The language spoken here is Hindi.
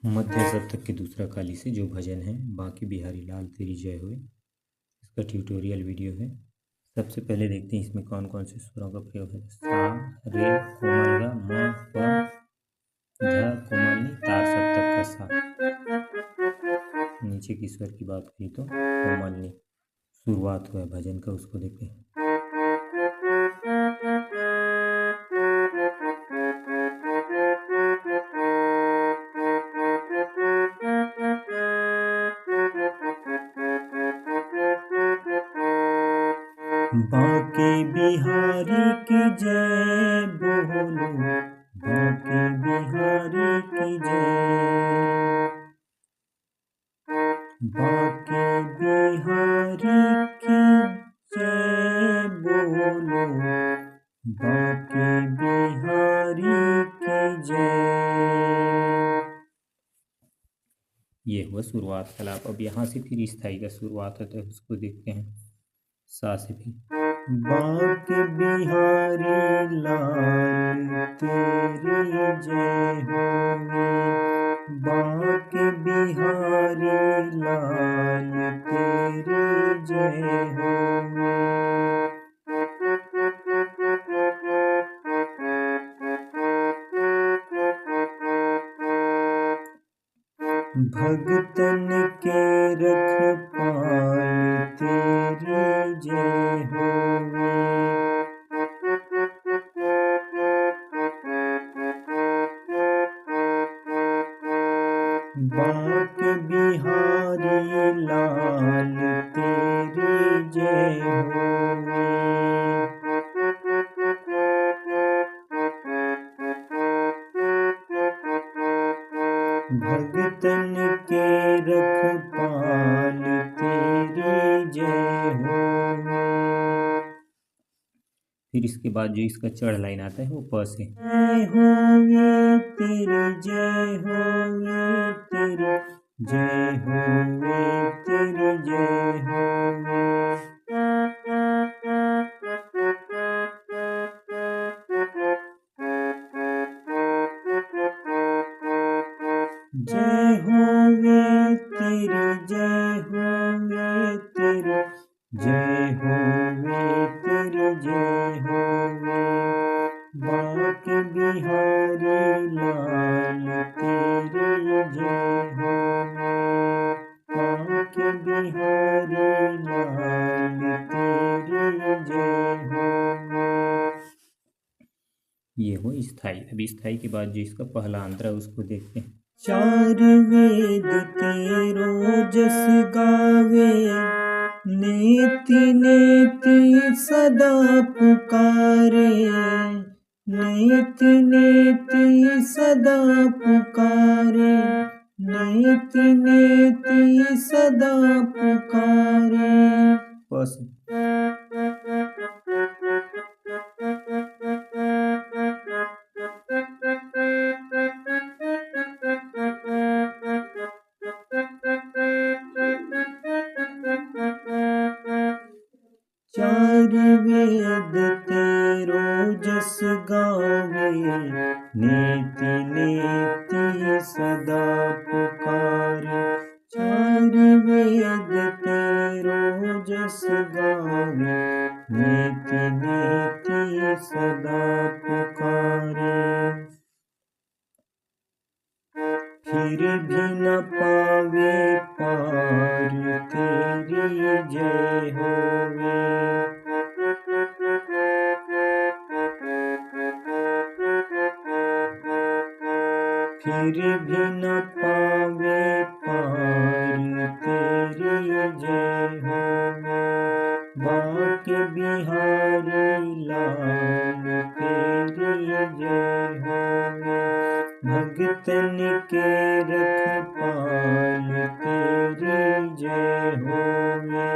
मध्य सप्तक के दूसरा काली से जो भजन है बांके बिहारी लाल तेरी जय होए, इसका ट्यूटोरियल वीडियो है। सबसे पहले देखते हैं इसमें कौन कौन से स्वरों का प्रयोग है। सा, रे कोमल गा, म, प, ध कोमल नी, तार सप्तक का सा। नीचे की स्वर की बात करी तो कोमल नी शुरुआत हुआ है भजन का, उसको देखते हैं। बांके बिहारी की जय बोलो, बांके बिहारी की जय, बांके बिहारी की जय बोलो, बांके बिहारी की जय। ये हुआ शुरुआत का लाभ। अब यहाँ से फिर स्थाई का शुरुआत होता है, उसको देखते हैं। सा से भी बांके बिहारी लाल तेरी जय होवे, बांके बिहारी लाल तेरी जय होवे। भगतन के रखवाल तेरी जय होवे, बांके बिहारी लाल तेरी जय होवे। भगतन के रखवाल तेरी जय होवे। फिर इसके बाद जो इसका चढ़ लाइन आता है वो प से। जय होवे तेरी जय होवे तेरी जय होवे तेरी जय होवे। जय होवे तेरी जय होवे तेरी जय होवे तेरी जय होवे, बांके बिहारी लाल तेरी जय होवे, बांके बिहारी लाल तेरी जय होवे। ये हो स्थाई। अब स्थाई के बाद जो इसका पहला अंतरा उसको देखते हैं। चार वेद तेरो जस गावे, नेति नेति सदा पुकारे, नेति नेति सदा पुकारे, नेति नेति सदा पुकारे। बस चार वेद तेरो जस गावे, नेति नेति सदा पुकारे। चार वेद तेरो जस गावे, नेति नेति सदा पुकारे। फिर भी न पावे पार तेरी जय होवे, फिर भी न पावे पार तेरी जय होवे, बांके बिहारी लाल तेरी जय होवे, भगतन के रखवाल तेरी जय होवे।